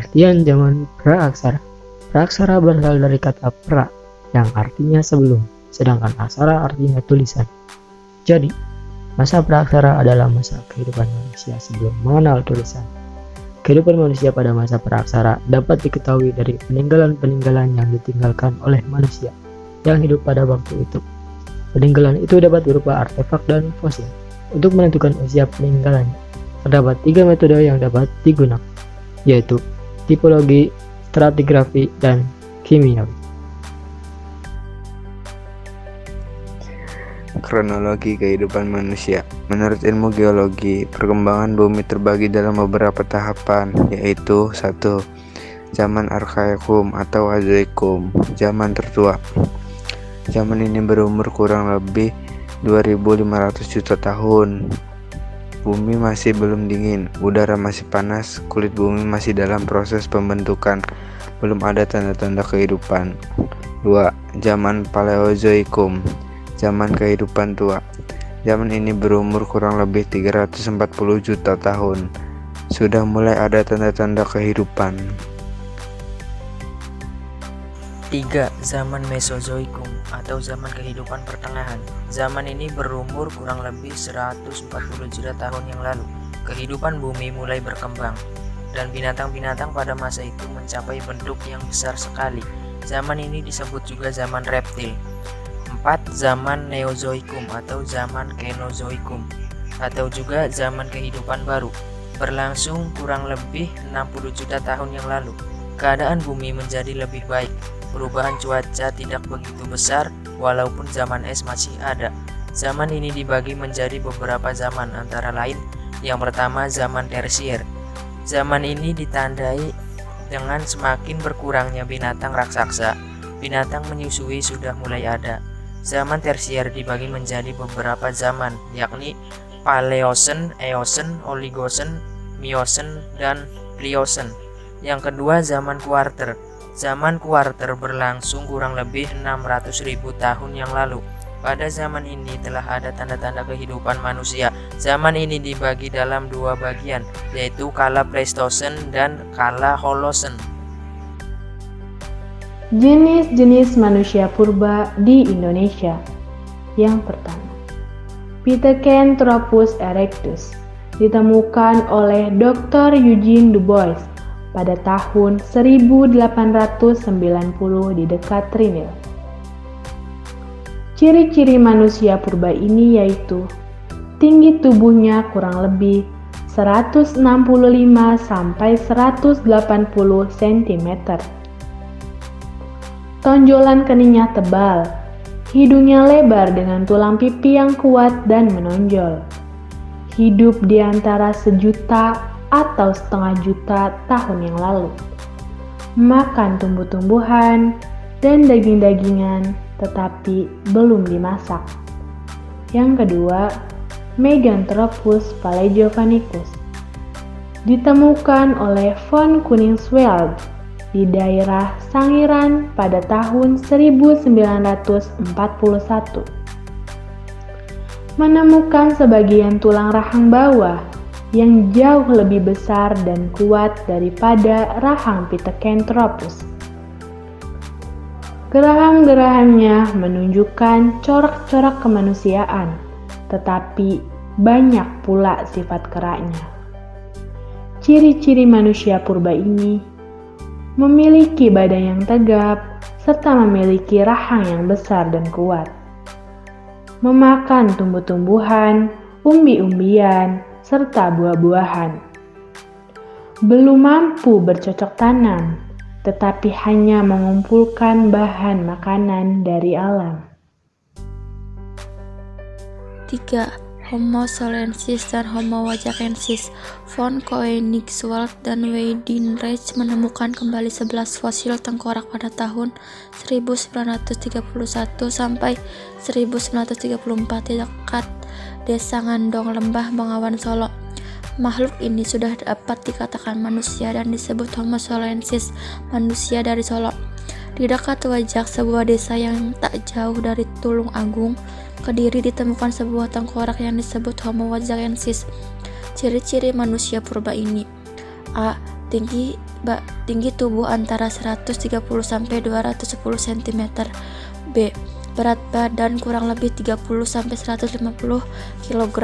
Pengertian zaman praaksara. Praaksara berasal dari kata pra yang artinya sebelum, sedangkan aksara artinya tulisan. Jadi, masa praaksara adalah masa kehidupan manusia sebelum mengenal tulisan. Kehidupan manusia pada masa praaksara dapat diketahui dari peninggalan-peninggalan yang ditinggalkan oleh manusia yang hidup pada waktu itu. Peninggalan itu dapat berupa artefak dan fosil. Untuk menentukan usia peninggalannya, terdapat 3 metode yang dapat digunakan, yaitu tipologi, stratigrafi, dan kimiawi. Kronologi kehidupan manusia. Menurut ilmu geologi, perkembangan bumi terbagi dalam beberapa tahapan, yaitu 1. Zaman Arkaikum atau Azoikum, zaman tertua. Zaman ini berumur kurang lebih 2500 juta tahun. Bumi masih belum dingin, udara masih panas, kulit bumi masih dalam proses pembentukan, belum ada tanda-tanda kehidupan. 2. Zaman Paleozoikum, zaman kehidupan tua. Zaman ini berumur kurang lebih 340 juta tahun. Sudah mulai ada tanda-tanda kehidupan. 3. Zaman Mesozoikum atau zaman kehidupan pertengahan. Zaman ini berumur kurang lebih 140 juta tahun yang lalu. Kehidupan bumi mulai berkembang dan binatang-binatang pada masa itu mencapai bentuk yang besar sekali. Zaman ini disebut juga zaman reptil. 4. Zaman Neozoikum atau zaman Kenozoikum atau juga zaman kehidupan baru. Berlangsung kurang lebih 60 juta tahun yang lalu. Keadaan bumi menjadi lebih baik. Perubahan cuaca tidak begitu besar walaupun zaman es masih ada. Zaman ini dibagi menjadi beberapa zaman, antara lain yang pertama zaman tersier. Zaman ini ditandai dengan semakin berkurangnya binatang raksasa. Binatang menyusui sudah mulai ada. Zaman tersier dibagi menjadi beberapa zaman, yakni Paleosen, Eosen, Oligosen, Miosen, dan Pliosen. Yang kedua zaman kuarter. Zaman kuarter berlangsung kurang lebih 600.000 tahun yang lalu. Pada zaman ini telah ada tanda-tanda kehidupan manusia. Zaman ini dibagi dalam 2 bagian, yaitu kala Pleistosen dan kala Holosen. Jenis-jenis manusia purba di Indonesia. Yang pertama, Pithecanthropus erectus ditemukan oleh Dr. Eugene Du Bois pada tahun 1890 di dekat Trinil. Ciri-ciri manusia purba ini yaitu tinggi tubuhnya kurang lebih 165 sampai 180 cm. Tonjolan keningnya tebal, hidungnya lebar dengan tulang pipi yang kuat dan menonjol. Hidup di antara 1 juta atau 1,5 juta tahun yang lalu. Makan tumbuh-tumbuhan dan daging-dagingan tetapi belum dimasak. Yang kedua, Meganthropus paleogenicus ditemukan oleh von Koningswald di daerah Sangiran pada tahun 1941. Menemukan sebagian tulang rahang bawah yang jauh lebih besar dan kuat daripada rahang Pithecanthropus. Geraham-gerahamnya menunjukkan corak-corak kemanusiaan, tetapi banyak pula sifat keraknya. Ciri-ciri manusia purba ini memiliki badan yang tegap serta memiliki rahang yang besar dan kuat. Memakan tumbuh-tumbuhan, umbi-umbian, serta buah-buahan. Belum mampu bercocok tanam, tetapi hanya mengumpulkan bahan makanan dari alam. 3. Homo solensis dan Homo wajakensis. Von Koenigswald dan Weidenreich menemukan kembali 11 fosil tengkorak pada tahun 1931 sampai 1934 di dekat Desa Ngandong, Lembah Bengawan, Solo. Makhluk ini sudah dapat dikatakan manusia dan disebut Homo solensis, manusia dari Solo. Di dekat Wajak, sebuah desa yang tak jauh dari Tulung Agung, Kediri, ditemukan sebuah tengkorak yang disebut Homo wajakensis. Ciri-ciri manusia purba ini: A. Tinggi tinggi tubuh antara 130 sampai 210 cm. B. Berat badan kurang lebih 30 sampai 150 kg.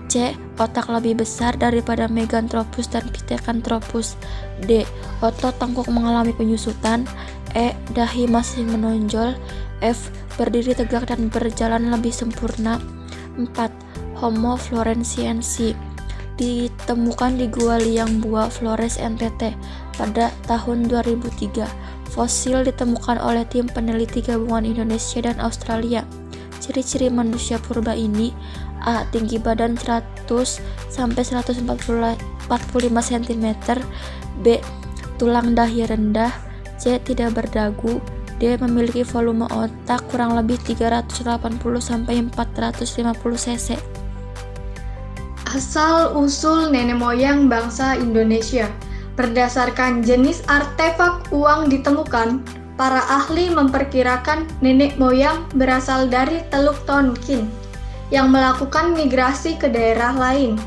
C. Otak lebih besar daripada Meganthropus dan Pithecanthropus. D. Otot tengkuk mengalami penyusutan. E. Dahi masih menonjol. F. Berdiri tegak dan berjalan lebih sempurna. 4. Homo floresiensis ditemukan di Gua Liang Bua, Flores, NTT pada tahun 2003. Fosil ditemukan oleh tim peneliti gabungan Indonesia dan Australia. Ciri-ciri manusia purba ini: A. Tinggi badan 100 sampai 145 cm. B. Tulang dahi rendah. C. Tidak berdagu. D. Memiliki volume otak kurang lebih 380 sampai 450 cc. Asal-usul nenek moyang bangsa Indonesia. Berdasarkan jenis artefak uang ditemukan, para ahli memperkirakan nenek moyang berasal dari Teluk Tonkin yang melakukan migrasi ke daerah lain.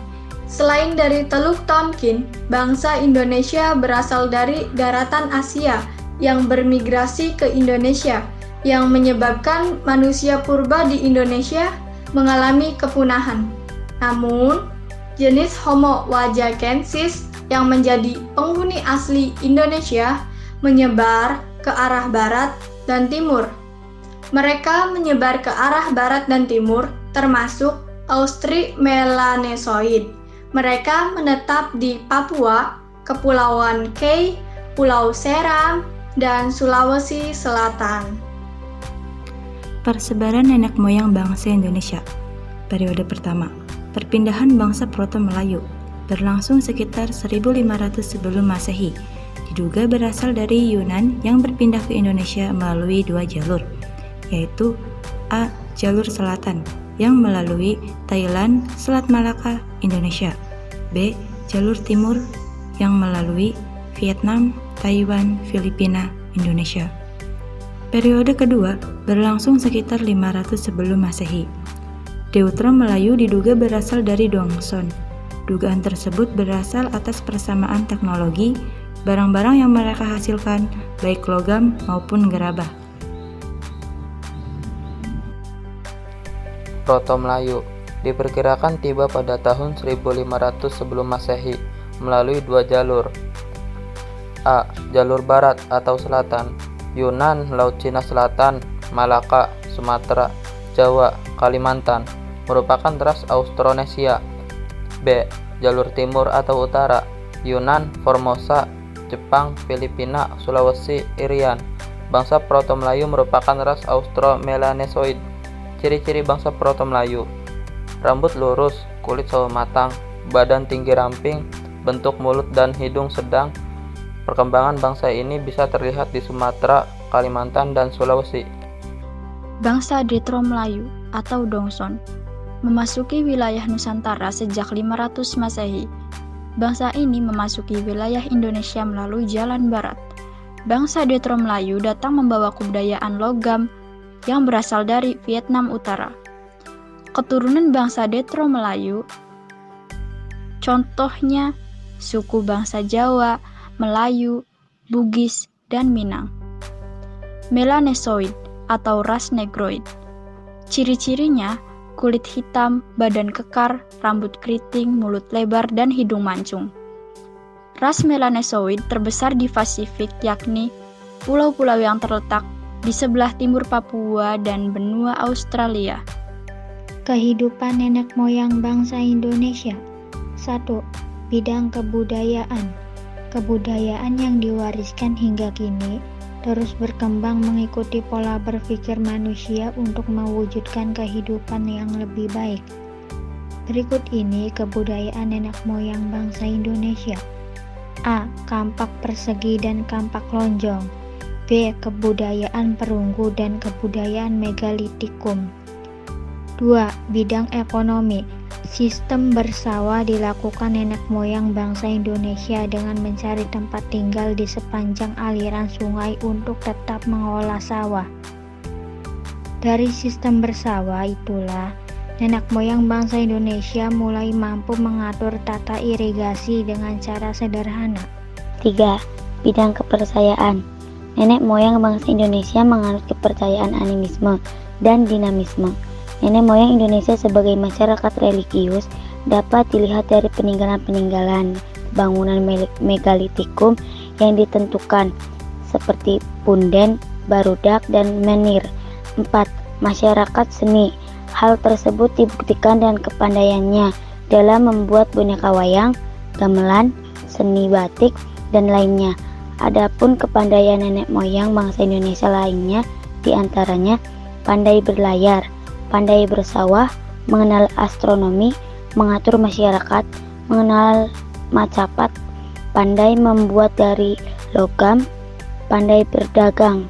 Selain dari Teluk Tonkin, bangsa Indonesia berasal dari daratan Asia yang bermigrasi ke Indonesia, yang menyebabkan manusia purba di Indonesia mengalami kepunahan. Namun, jenis Homo wajakensis yang menjadi penghuni asli Indonesia menyebar ke arah barat dan timur. Mereka menyebar ke arah barat dan timur, termasuk Austrimelanesoid. Mereka menetap di Papua, Kepulauan Kei, Pulau Seram, dan Sulawesi Selatan. Persebaran nenek moyang bangsa Indonesia. Periode pertama, perpindahan bangsa Proto-Melayu berlangsung sekitar 1500 sebelum Masehi. Diduga berasal dari Yunan yang berpindah ke Indonesia melalui dua jalur, yaitu A. Jalur selatan yang melalui Thailand, Selat Malaka, Indonesia. B. Jalur timur yang melalui Vietnam, Taiwan, Filipina, Indonesia. Periode kedua berlangsung sekitar 500 sebelum Masehi. Deuteron Melayu diduga berasal dari Dongson. Dugaan tersebut berasal atas persamaan teknologi, barang-barang yang mereka hasilkan, baik logam maupun gerabah. Proto-Melayu diperkirakan tiba pada tahun 1500 sebelum Masehi melalui dua jalur. A. Jalur barat atau selatan, Yunan, Laut Cina Selatan, Malaka, Sumatera, Jawa, Kalimantan, merupakan ras Austronesia. B. Jalur timur atau utara, Yunan, Formosa, Jepang, Filipina, Sulawesi, Irian. Bangsa Proto-Melayu merupakan ras Austro-Melanesoid. Ciri-ciri bangsa Proto-Melayu: rambut lurus, kulit sawo matang, badan tinggi ramping, bentuk mulut dan hidung sedang. Perkembangan bangsa ini bisa terlihat di Sumatera, Kalimantan, dan Sulawesi. Bangsa Detro-Melayu atau Dongson memasuki wilayah Nusantara sejak 500 Masehi. Bangsa ini memasuki wilayah Indonesia melalui jalan barat. Bangsa Detro-Melayu datang membawa kebudayaan logam yang berasal dari Vietnam Utara. Keturunan bangsa Detro-Melayu, contohnya suku bangsa Jawa, Melayu, Bugis, dan Minang. Melanesoid atau ras Negroid. Ciri-cirinya kulit hitam, badan kekar, rambut keriting, mulut lebar, dan hidung mancung. Ras Melanesoid terbesar di Pasifik, yakni pulau-pulau yang terletak di sebelah timur Papua dan benua Australia. Kehidupan nenek moyang bangsa Indonesia. 1. Bidang kebudayaan. Kebudayaan yang diwariskan hingga kini terus berkembang mengikuti pola berpikir manusia untuk mewujudkan kehidupan yang lebih baik. Berikut ini kebudayaan nenek moyang bangsa Indonesia. A. Kampak persegi dan kampak lonjong. B. Kebudayaan perunggu dan kebudayaan megalitikum. 2. Bidang ekonomi. Sistem bersawah dilakukan nenek moyang bangsa Indonesia dengan mencari tempat tinggal di sepanjang aliran sungai untuk tetap mengolah sawah. Dari sistem bersawah itulah, nenek moyang bangsa Indonesia mulai mampu mengatur tata irigasi dengan cara sederhana. Ketiga, bidang kepercayaan. Nenek moyang bangsa Indonesia menganut kepercayaan animisme dan dinamisme. Nenek moyang Indonesia sebagai masyarakat religius dapat dilihat dari peninggalan-peninggalan bangunan megalitikum yang ditentukan seperti punden, barudak, dan menhir. 4. Masyarakat seni. Hal tersebut dibuktikan dengan kepandaiannya dalam membuat boneka wayang, gamelan, seni batik, dan lainnya. Adapun kepandaian nenek moyang bangsa Indonesia lainnya diantaranya pandai berlayar, pandai bersawah, mengenal astronomi, mengatur masyarakat, mengenal macapat, pandai membuat dari logam, pandai berdagang,